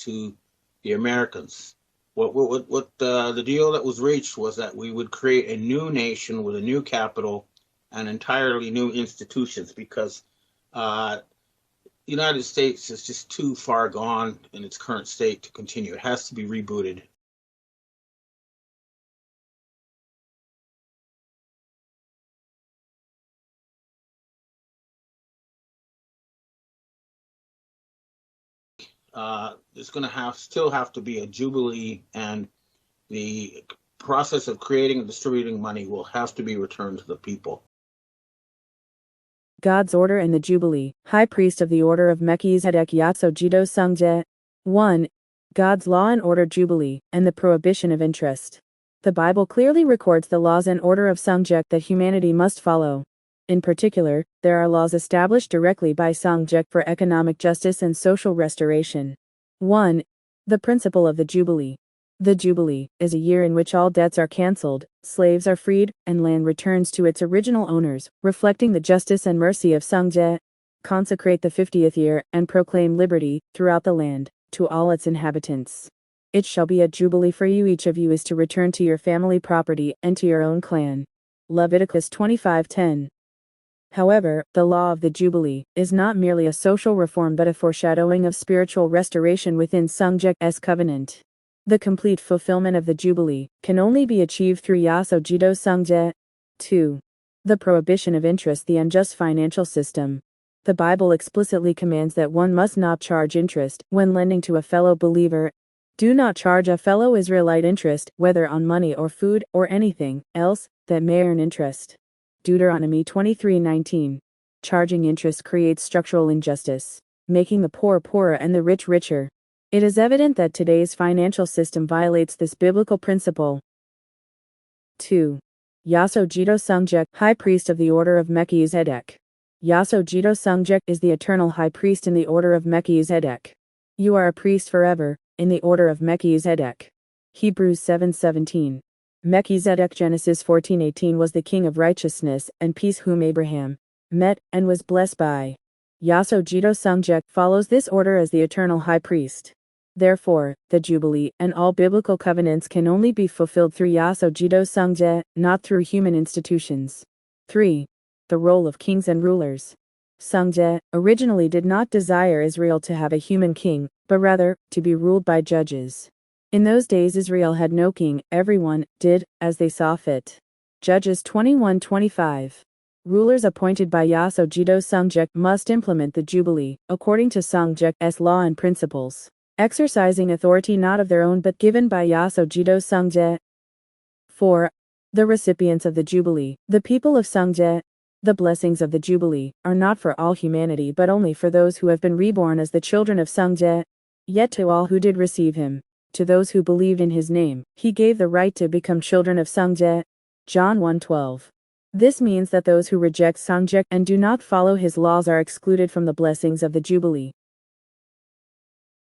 to the Americans. The deal that was reached was that we would create a new nation with a new capital and entirely new institutions, because the United States is just too far gone in its current state to continue. It has to be rebooted. There's going to still have to be a jubilee, and the process of creating and distributing money will have to be returned to the people. God's Order and the Jubilee. High Priest of the Order of Melchizedek Yatso Jido Sungje. 1. God's Law and Order Jubilee, and the Prohibition of Interest. The Bible clearly records the laws and order of Sungje that humanity must follow. In particular, there are laws established directly by Sungje for economic justice and social restoration. 1. The Principle of the Jubilee. The Jubilee is a year in which all debts are cancelled, slaves are freed, and land returns to its original owners, reflecting the justice and mercy of Sungje. Consecrate the 50th year and proclaim liberty throughout the land to all its inhabitants. It shall be a jubilee for you. Each of you is to return to your family property and to your own clan. Leviticus 25:10. However, the law of the Jubilee is not merely a social reform but a foreshadowing of spiritual restoration within Sungje's covenant. The complete fulfillment of the Jubilee can only be achieved through Yaso Jido Sungje. 2. The prohibition of interest, the unjust financial system. The Bible explicitly commands that one must not charge interest when lending to a fellow believer. Do not charge a fellow Israelite interest, whether on money or food or anything else that may earn interest. Deuteronomy 23:19. Charging interest creates structural injustice, making the poor poorer and the rich richer. It is evident that today's financial system violates this biblical principle. 2. Yaso Jido Sungje, High Priest of the Order of Melchizedek. Yaso Jido Sungje is the eternal High Priest in the Order of Melchizedek. You are a priest forever, in the Order of Melchizedek. Hebrews 7:17. Melchizedek Genesis 14:18 was the king of righteousness and peace whom Abraham met and was blessed by. Yaso Jido Sungje follows this order as the eternal high priest. Therefore, the Jubilee and all biblical covenants can only be fulfilled through Yaso Jido Sungje, not through human institutions. 3. The role of kings and rulers. Sungje originally did not desire Israel to have a human king, but rather, to be ruled by judges. In those days Israel had no king, everyone did as they saw fit. Judges 21:25. Rulers appointed by Yaso Jido Sungje must implement the Jubilee, according to Sungje's law and principles, exercising authority not of their own but given by Yaso Jido Sungje. 4. The recipients of the Jubilee, the people of Sungje. The blessings of the Jubilee are not for all humanity but only for those who have been reborn as the children of Sungje. Yet to all who did receive him, to those who believed in his name, he gave the right to become children of Sungje. John 1:12. This means that those who reject Sungje and do not follow his laws are excluded from the blessings of the Jubilee.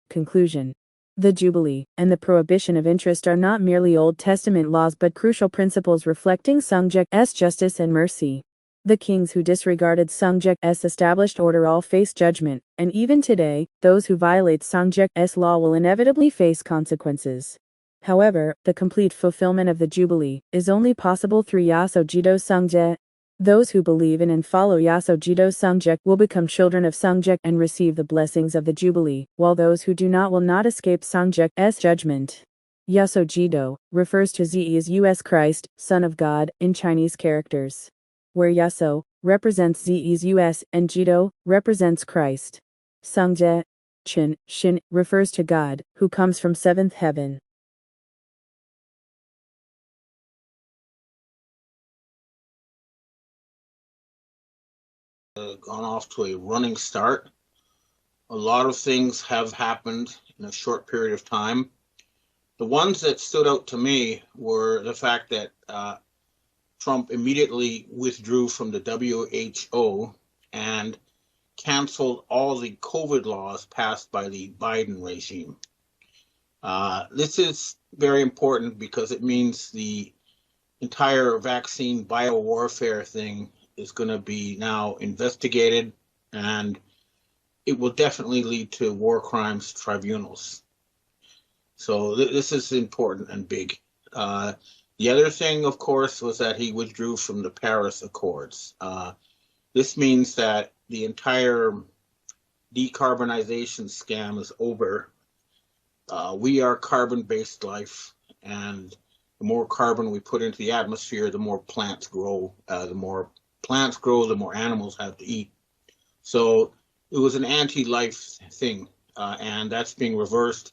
Conclusion. The Jubilee and the prohibition of interest are not merely Old Testament laws but crucial principles reflecting Sungje's justice and mercy. The kings who disregarded Sungje's established order all face judgment, and even today, those who violate Sungje's law will inevitably face consequences. However, the complete fulfillment of the Jubilee is only possible through Yaso Jido Sungje. Those who believe in and follow Yaso Jido Sungje will become children of Sungje and receive the blessings of the Jubilee, while those who do not will not escape Sungje's judgment. Yaso Jido refers to Zeus Christ, Son of God, in Chinese characters, where Yaso represents Zeus and Jido represents Christ. Sungje, Shin, refers to God, who comes from seventh heaven. Gone off to a running start. A lot of things have happened in a short period of time. The ones that stood out to me were the fact that Trump immediately withdrew from the WHO and canceled all the COVID laws passed by the Biden regime. This is very important because it means the entire vaccine biowarfare thing is going to be now investigated, and it will definitely lead to war crimes tribunals. So this is important and big. The other thing, of course, was that he withdrew from the Paris Accords. This means that the entire decarbonization scam is over. We are carbon-based life, and the more carbon we put into the atmosphere, the more plants grow. The more plants grow, the more animals have to eat. So it was an anti-life thing, and that's being reversed.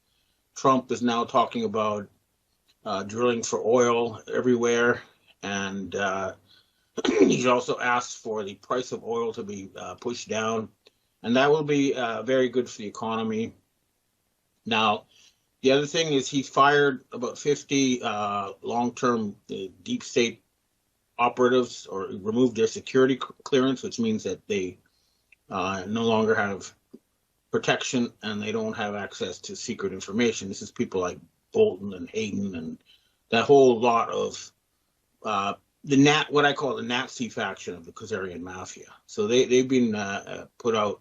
Trump is now talking about drilling for oil everywhere, and he's also asked for the price of oil to be pushed down, and that will be very good for the economy. Now, the other thing is he fired about 50 long-term deep state operatives, or removed their security clearance, which means that they no longer have protection and they don't have access to secret information. This is people like Bolton and Hayden and that whole lot of what I call the Nazi faction of the Khazarian mafia. So they've been put out,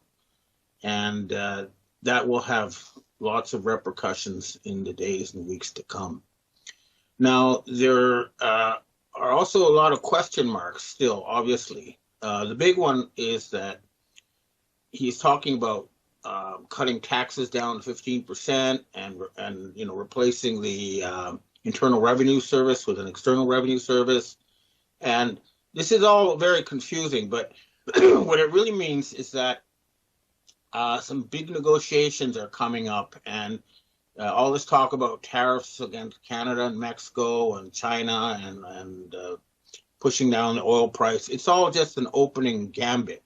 and that will have lots of repercussions in the days and weeks to come. Now, there are also a lot of question marks still, obviously. The big one is that he's talking about cutting taxes down to 15% and replacing the Internal Revenue Service with an External Revenue Service. And this is all very confusing, but what it really means is that some big negotiations are coming up, and all this talk about tariffs against Canada and Mexico and China and pushing down the oil price, it's all just an opening gambit.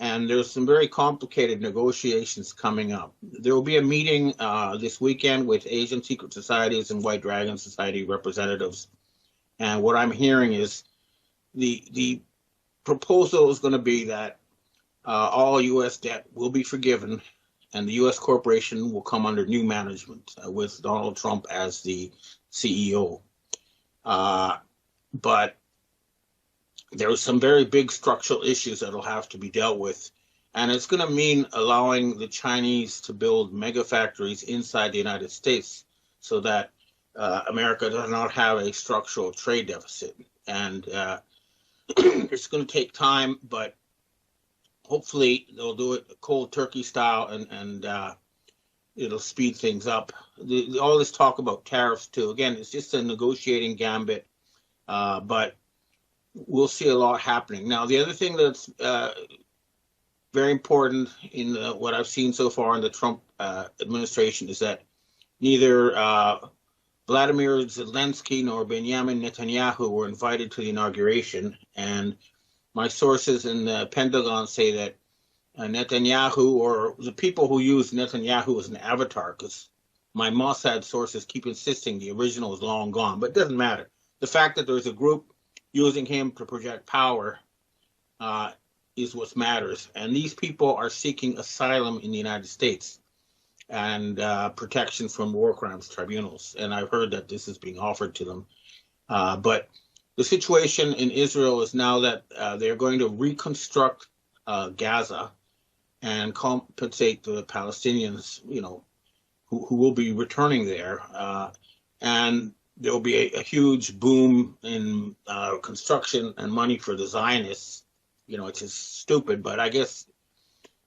And there's some very complicated negotiations coming up. There will be a meeting this weekend with Asian Secret Societies and White Dragon Society representatives. And what I'm hearing is the proposal is going to be that all U.S. debt will be forgiven, and the U.S. corporation will come under new management with Donald Trump as the CEO. But there are some very big structural issues that will have to be dealt with, and it's going to mean allowing the Chinese to build mega factories inside the United States so that America does not have a structural trade deficit. And it's going to take time, but hopefully they'll do it cold turkey style, and it'll speed things up. All this talk about tariffs too, again, it's just a negotiating gambit, but we'll see a lot happening. Now, the other thing that's very important in what I've seen so far in the Trump administration is that neither Vladimir Zelensky nor Benjamin Netanyahu were invited to the inauguration, and my sources in the Pentagon say that Netanyahu, or the people who use Netanyahu as an avatar, because my Mossad sources keep insisting the original is long gone, but it doesn't matter. The fact that there's a group using him to project power is what matters. And these people are seeking asylum in the United States and protection from war crimes tribunals. And I've heard that this is being offered to them. But the situation in Israel is now that they're going to reconstruct Gaza and compensate the Palestinians, who will be returning there. And there will be a huge boom in construction and money for the Zionists. It's just stupid, but I guess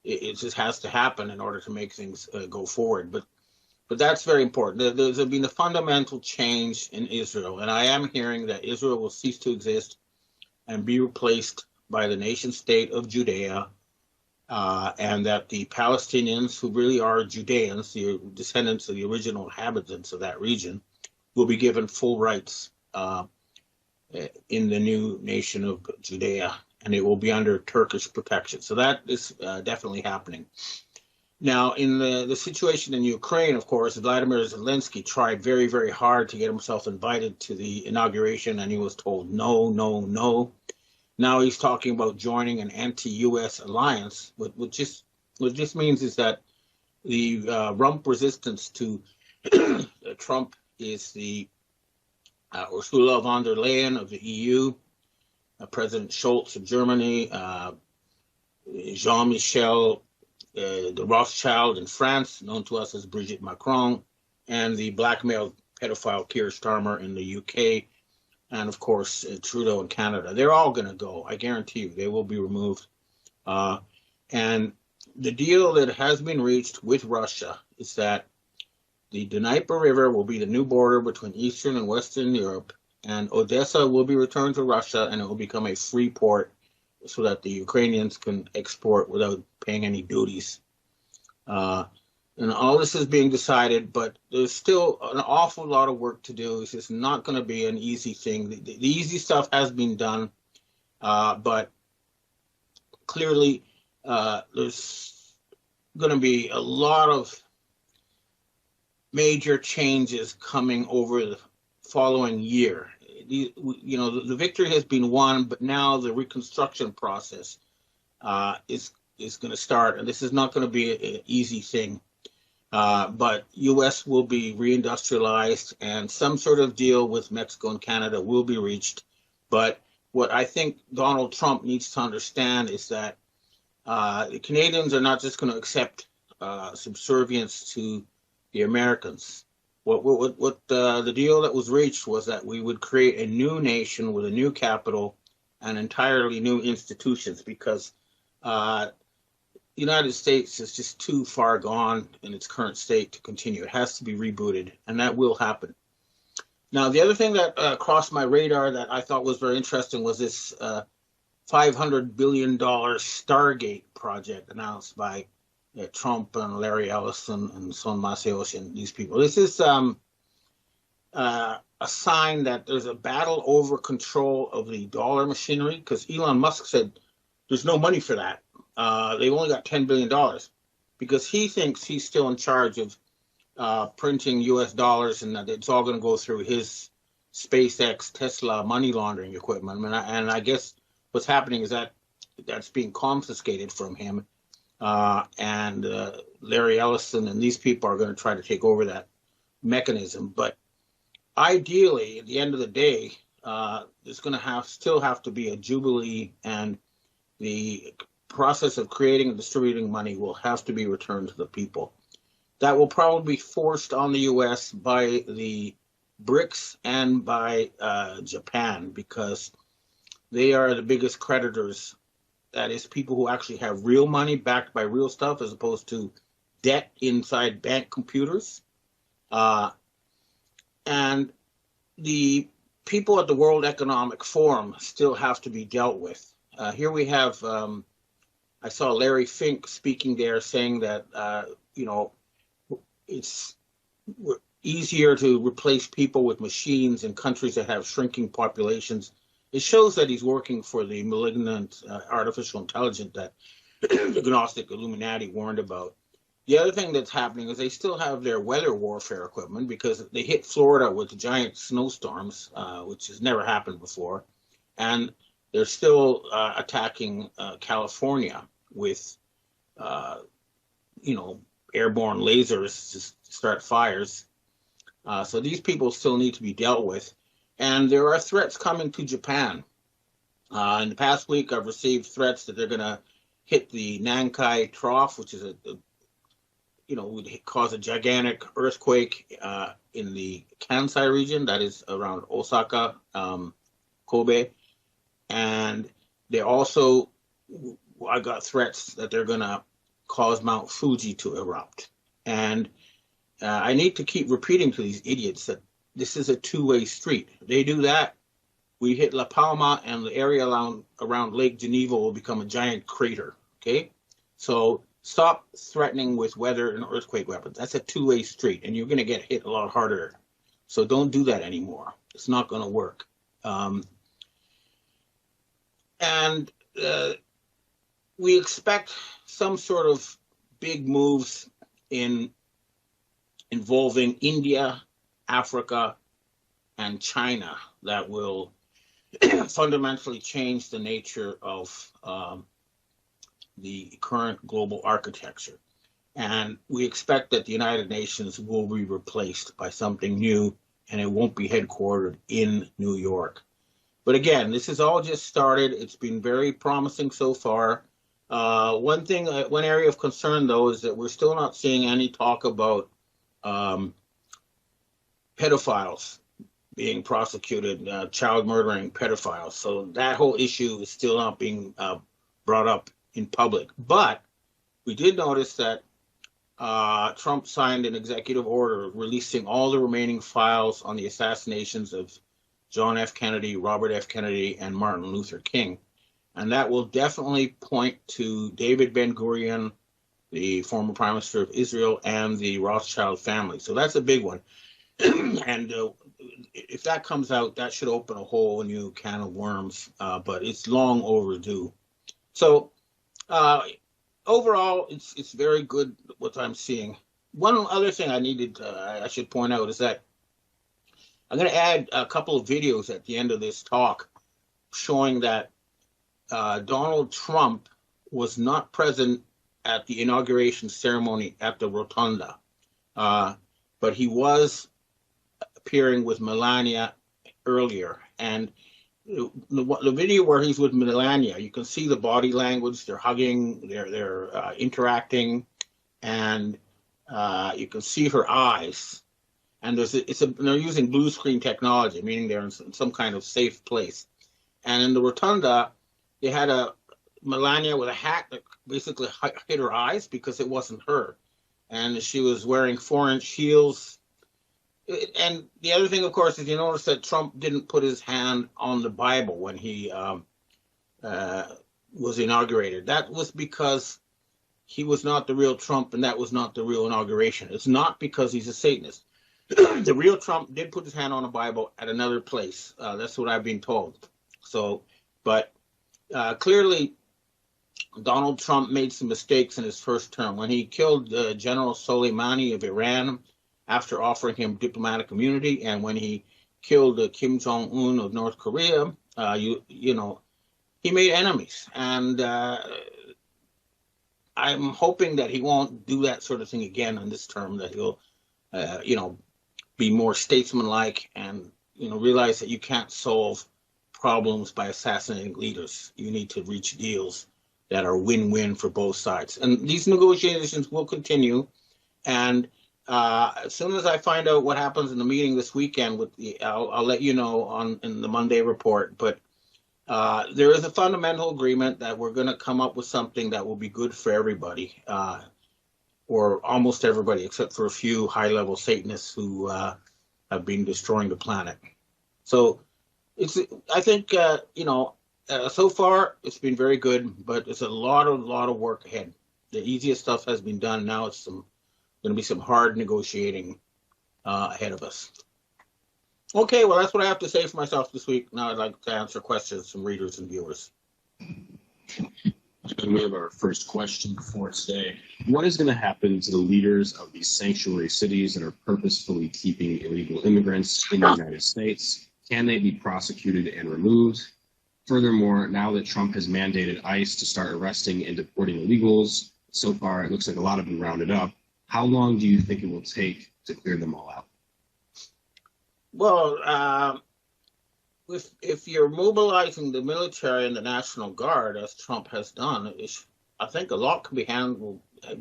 it just has to happen in order to make things go forward. But that's very important. There's been a fundamental change in Israel, and I am hearing that Israel will cease to exist and be replaced by the nation state of Judea, and that the Palestinians, who really are Judeans, the descendants of the original inhabitants of that region, will be given full rights in the new nation of Judea, and it will be under Turkish protection. So that is definitely happening. Now, in the situation in Ukraine, of course, Vladimir Zelensky tried very, very hard to get himself invited to the inauguration, and he was told no, no, no. Now he's talking about joining an anti-U.S. alliance. What this means is that the rump resistance to Trump is the Ursula von der Leyen of the EU, President Scholz of Germany, Jean-Michel the Rothschild in France, known to us as Brigitte Macron, and the blackmail pedophile Keir Starmer in the UK, and of course Trudeau in Canada. They're all going to go. I guarantee you, they will be removed. And the deal that has been reached with Russia is that the Dnieper River will be the new border between Eastern and Western Europe, and Odessa will be returned to Russia, and it will become a free port so that the Ukrainians can export without paying any duties. And all this is being decided, but there's still an awful lot of work to do. It's just not going to be an easy thing. The easy stuff has been done, but clearly there's going to be a lot of major changes coming over the following year. The victory has been won, but now the reconstruction process is going to start, and this is not going to be an easy thing. But U.S. will be reindustrialized, and some sort of deal with Mexico and Canada will be reached. But what I think Donald Trump needs to understand is that the Canadians are not just going to accept subservience to the Americans. What the deal that was reached was that we would create a new nation with a new capital and entirely new institutions, because the United States is just too far gone in its current state to continue. It has to be rebooted, and that will happen. Now, the other thing that crossed my radar that I thought was very interesting was this $500 billion Stargate project announced by Trump and Larry Ellison and Son Masayoshi and these people. This is a sign that there's a battle over control of the dollar machinery, because Elon Musk said there's no money for that. They've only got $10 billion because he thinks he's still in charge of printing US dollars, and that it's all going to go through his SpaceX, Tesla money laundering equipment. And I guess what's happening is that that's being confiscated from him. And Larry Ellison and these people are going to try to take over that mechanism. But ideally, at the end of the day, there's going to still have to be a jubilee, and the process of creating and distributing money will have to be returned to the people. That will probably be forced on the U.S. by the BRICS and by Japan, because they are the biggest creditors. That is, people who actually have real money backed by real stuff, as opposed to debt inside bank computers. And the people at the World Economic Forum still have to be dealt with. Here we have, I saw Larry Fink speaking there, saying that, it's easier to replace people with machines in countries that have shrinking populations. It shows that he's working for the malignant artificial intelligence that the Gnostic Illuminati warned about. The other thing that's happening is they still have their weather warfare equipment, because they hit Florida with giant snowstorms, which has never happened before. And they're still attacking California with, airborne lasers to start fires. So these people still need to be dealt with. And there are threats coming to Japan. In the past week, I've received threats that they're going to hit the Nankai Trough, which is would cause a gigantic earthquake in the Kansai region, that is around Osaka, Kobe. And they also, I got threats that they're going to cause Mount Fuji to erupt. And I need to keep repeating to these idiots that this is a two-way street. They do that, we hit La Palma, and the area around Lake Geneva will become a giant crater, okay? So stop threatening with weather and earthquake weapons. That's a two-way street, and you're going to get hit a lot harder. So don't do that anymore. It's not going to work. And we expect some sort of big moves involving India, Africa, and China that will fundamentally change the nature of the current global architecture. And we expect that the United Nations will be replaced by something new, and it won't be headquartered in New York. But again, this has all just started. It's been very promising so far. One area of concern, though, is that we're still not seeing any talk about pedophiles being prosecuted, child murdering pedophiles. So that whole issue is still not being brought up in public. But we did notice that Trump signed an executive order releasing all the remaining files on the assassinations of John F. Kennedy, Robert F. Kennedy, and Martin Luther King. And that will definitely point to David Ben-Gurion, the former Prime Minister of Israel, and the Rothschild family. So that's a big one. And if that comes out, that should open a whole new can of worms, but it's long overdue. So overall, it's very good what I'm seeing. One other thing I should point out is that I'm going to add a couple of videos at the end of this talk showing that Donald Trump was not present at the inauguration ceremony at the Rotunda, but he was appearing with Melania earlier. And the video where he's with Melania, you can see the body language. They're hugging, they're interacting, and you can see her eyes. And they're using blue screen technology, meaning they're in some kind of safe place. And in the Rotunda, they had a Melania with a hat that basically hid her eyes because it wasn't her. And she was wearing 4-inch heels. And the other thing, of course, is you notice that Trump didn't put his hand on the Bible when he was inaugurated. That was because he was not the real Trump, and that was not the real inauguration. It's not because he's a Satanist. The real Trump did put his hand on a Bible at another place. That's what I've been told. So, but clearly, Donald Trump made some mistakes in his first term. When he killed General Soleimani of Iran after offering him diplomatic immunity, and when he killed Kim Jong-un of North Korea, you know, he made enemies. And I'm hoping that he won't do that sort of thing again in this term, that he'll, you know, be more statesmanlike and, you know, realize that you can't solve problems by assassinating leaders. You need to reach deals that are win-win for both sides. And these negotiations will continue. And as soon as I find out what happens in the meeting this weekend, I'll let you know in the Monday report. But there is a fundamental agreement that we're going to come up with something that will be good for everybody, or almost everybody, except for a few high-level Satanists who have been destroying the planet. So I think, you know, so far it's been very good, but there's a lot of work ahead. The easiest stuff has been done. Now it's going to be some hard negotiating ahead of us. Okay, well, that's what I have to say for myself this week. Now I'd like to answer questions from readers and viewers. And we have our first question for today. What is going to happen to the leaders of these sanctuary cities that are purposefully keeping illegal immigrants in the United States? Can they be prosecuted and removed? Furthermore, now that Trump has mandated ICE to start arresting and deporting illegals, so far it looks like a lot have been rounded up. How long do you think it will take to clear them all out? Well, if you're mobilizing the military and the National Guard, as Trump has done, I think a lot can be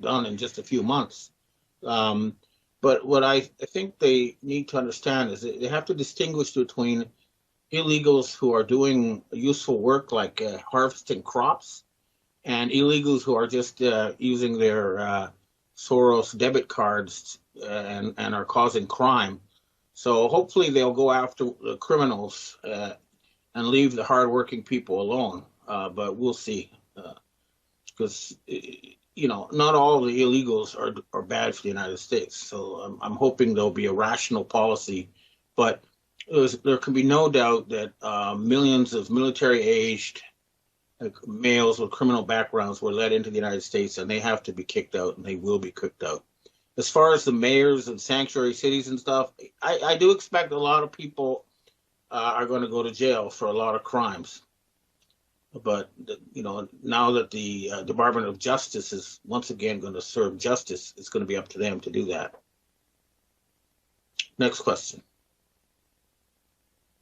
done in just a few months. But what I think they need to understand is that they have to distinguish between illegals who are doing useful work like harvesting crops and illegals who are just using their Soros debit cards and are causing crime. So hopefully they'll go after the criminals and leave the hardworking people alone. But we'll see, because you know, not all the illegals are bad for the United States. So I'm hoping there'll be a rational policy. But there can be no doubt that millions of military-aged males with criminal backgrounds were led into the United States, and they have to be kicked out, and they will be kicked out. As far as the mayors and sanctuary cities and stuff, I do expect a lot of people are going to go to jail for a lot of crimes. But, you know, now that the Department of Justice is once again going to serve justice, it's going to be up to them to do that. Next question.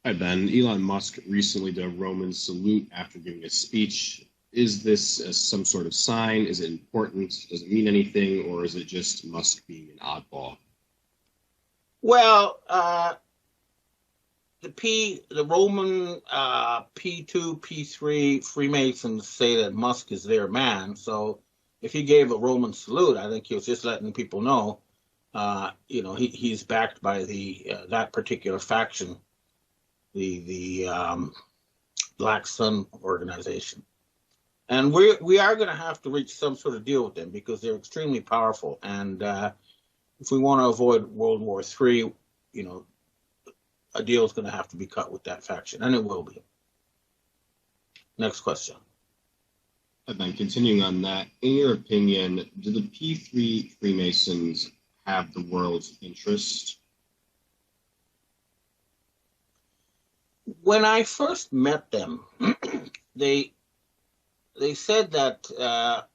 Hi, Ben. Elon Musk recently did a Roman salute after giving a speech. Is this some sort of sign? Is it important? Does it mean anything? Or is it just Musk being an oddball? Well, the Roman P2, P3 Freemasons say that Musk is their man. So if he gave a Roman salute, I think he was just letting people know, he's backed by the that particular faction, the Black Sun organization. And we are going to have to reach some sort of deal with them because they're extremely powerful. And if we want to avoid World War III, a deal is going to have to be cut with that faction, and it will be. Next question. And then continuing on that, in your opinion, do the P3 Freemasons have the world's interest? When I first met them, they said that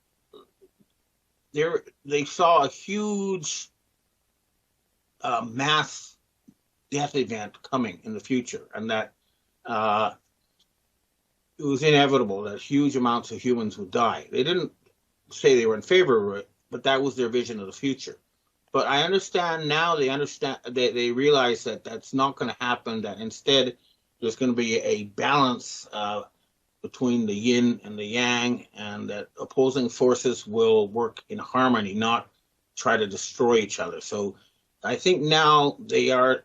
they saw a huge mass death event coming in the future, and that it was inevitable that huge amounts of humans would die. They didn't say they were in favor of it, but that was their vision of the future. But I understand now, they realize that that's not going to happen, that instead there's going to be a balance between the yin and the yang, and that opposing forces will work in harmony, not try to destroy each other. So I think now they are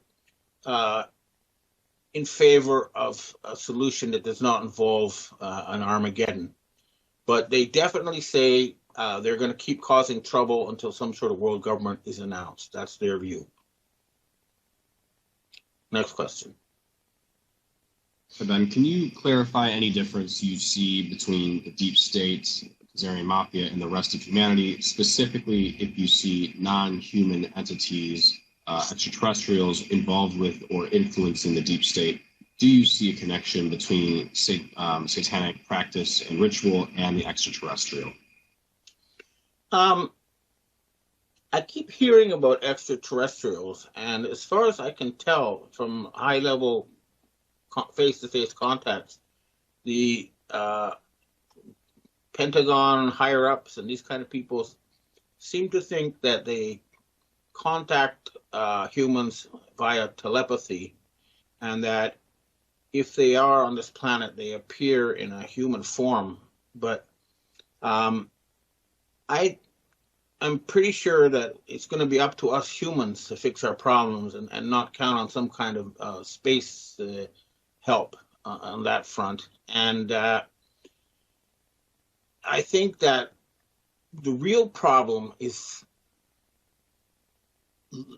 in favor of a solution that does not involve an Armageddon. But they definitely say they're going to keep causing trouble until some sort of world government is announced. That's their view. Next question. So then, can you clarify any difference you see between the deep state, the Khazarian mafia, and the rest of humanity, specifically if you see non-human entities, extraterrestrials involved with or influencing the deep state? Do you see a connection between satanic practice and ritual and the extraterrestrial? I keep hearing about extraterrestrials, and as far as I can tell from high-level face-to-face contacts, the Pentagon higher-ups and these kind of people seem to think that they contact humans via telepathy, and that if they are on this planet, they appear in a human form. But I'm pretty sure that it's going to be up to us humans to fix our problems and not count on some kind of space help on that front. And I think that the real problem is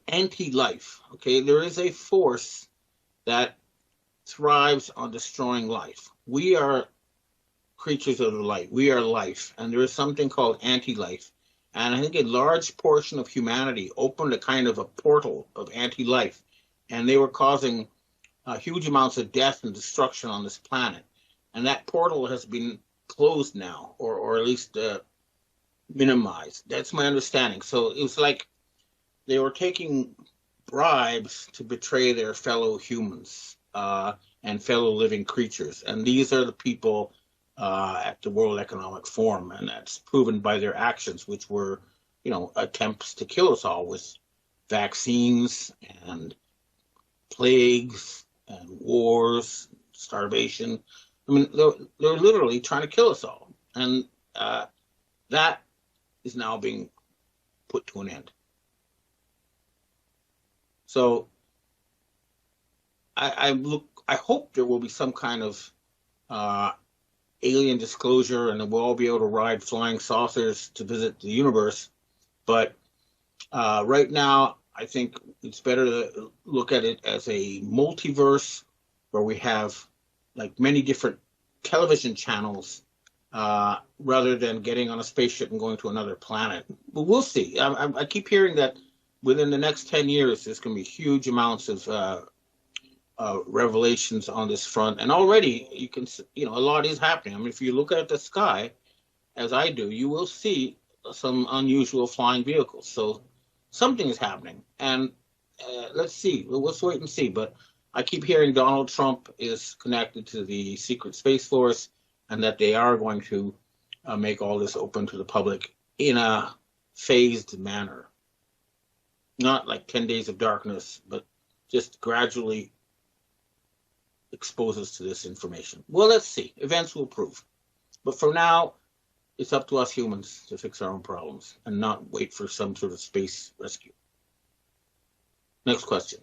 anti-life. Okay, there is a force that thrives on destroying life. We are creatures of the light. We are life, and there is something called anti-life. And I think a large portion of humanity opened a kind of a portal of anti-life, and they were causing huge amounts of death and destruction on this planet. And that portal has been closed now, or at least minimized. That's my understanding. So it was like they were taking bribes to betray their fellow humans and fellow living creatures. And these are the people at the World Economic Forum, and that's proven by their actions, which were, attempts to kill us all with vaccines and plagues and wars, starvation. I mean, they're literally trying to kill us all, and that is now being put to an end. So I hope there will be some kind of alien disclosure, and that we'll all be able to ride flying saucers to visit the universe. But right now, I think it's better to look at it as a multiverse where we have like many different television channels rather than getting on a spaceship and going to another planet. But we'll see. I keep hearing that within the next 10 years, there's going to be huge amounts of revelations on this front. And already you can, a lot is happening. I mean, if you look at the sky, as I do, you will see some unusual flying vehicles. So something is happening. And let's see. Let's wait and see. But I keep hearing Donald Trump is connected to the secret Space Force, and that they are going to make all this open to the public in a phased manner. Not like 10 days of darkness, but just gradually expose us to this information. Well, let's see. Events will prove. But for now, it's up to us humans to fix our own problems and not wait for some sort of space rescue. Next question.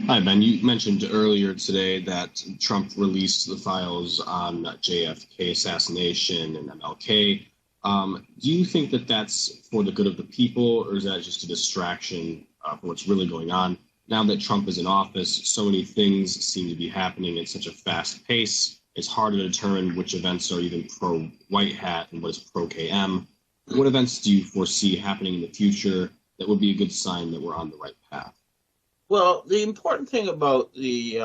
Hi, Ben. You mentioned earlier today that Trump released the files on JFK assassination and MLK. Do you think that that's for the good of the people, or is that just a distraction for what's really going on? Now that Trump is in office, so many things seem to be happening at such a fast pace. It's hard to determine which events are even pro-white hat and what is pro-KM. What events do you foresee happening in the future that would be a good sign that we're on the right path? Well, the important thing about the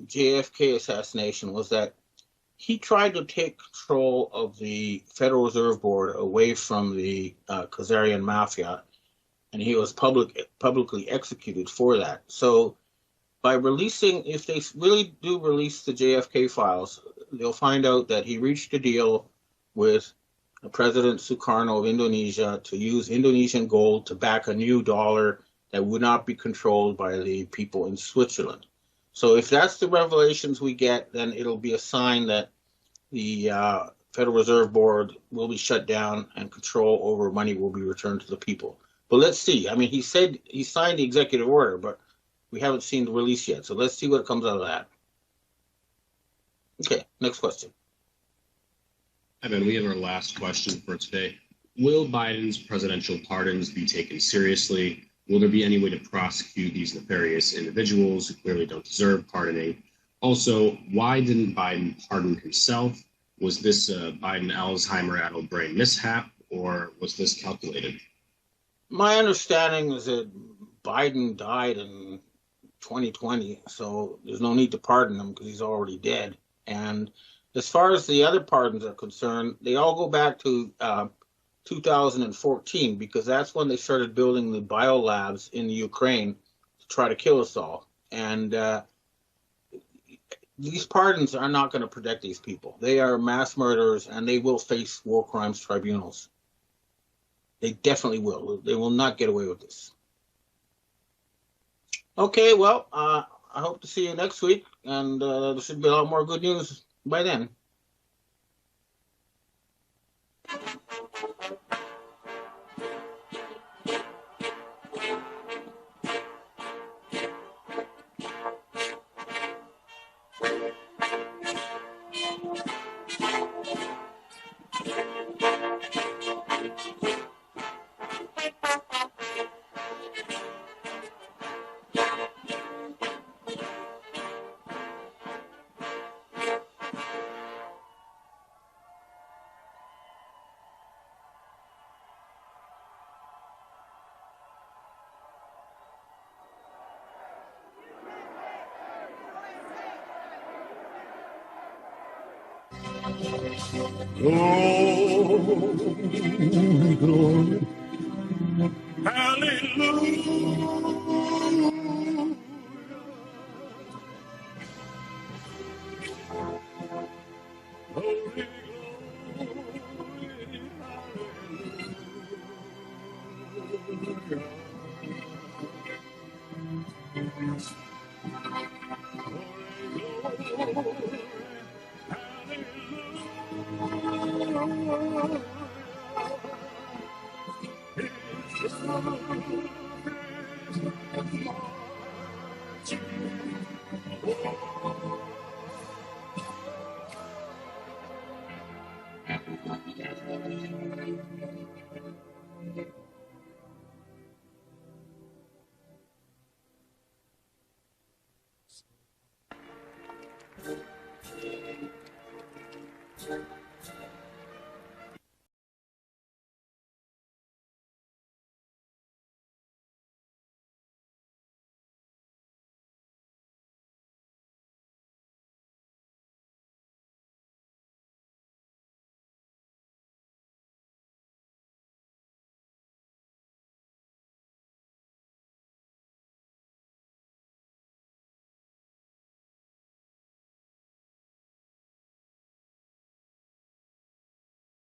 JFK assassination was that he tried to take control of the Federal Reserve Board away from the Khazarian mafia, and he was publicly executed for that. So by releasing, if they really do release the JFK files, they'll find out that he reached a deal with President Sukarno of Indonesia to use Indonesian gold to back a new dollar that would not be controlled by the people in Switzerland. So if that's the revelations we get, then it'll be a sign that the Federal Reserve Board will be shut down and control over money will be returned to the people. But let's see. I mean, he said he signed the executive order, but we haven't seen the release yet. So let's see what comes out of that. Okay, next question. Hi, Ben. We have our last question for today. Will Biden's presidential pardons be taken seriously? Will there be any way to prosecute these nefarious individuals who clearly don't deserve pardoning? Also, why didn't Biden pardon himself? Was this a Biden Alzheimer-addled brain mishap, or was this calculated? My understanding is that Biden died in 2020, so there's no need to pardon him because he's already dead. And as far as the other pardons are concerned, they all go back to 2014, because that's when they started building the biolabs in the Ukraine to try to kill us all. And these pardons are not going to protect these people. They are mass murderers, and they will face war crimes tribunals. They definitely will. They will not get away with this. Okay, well, I hope to see you next week, and there should be a lot more good news by then. Oh, glory. Hallelujah. Glory, glory, hallelujah.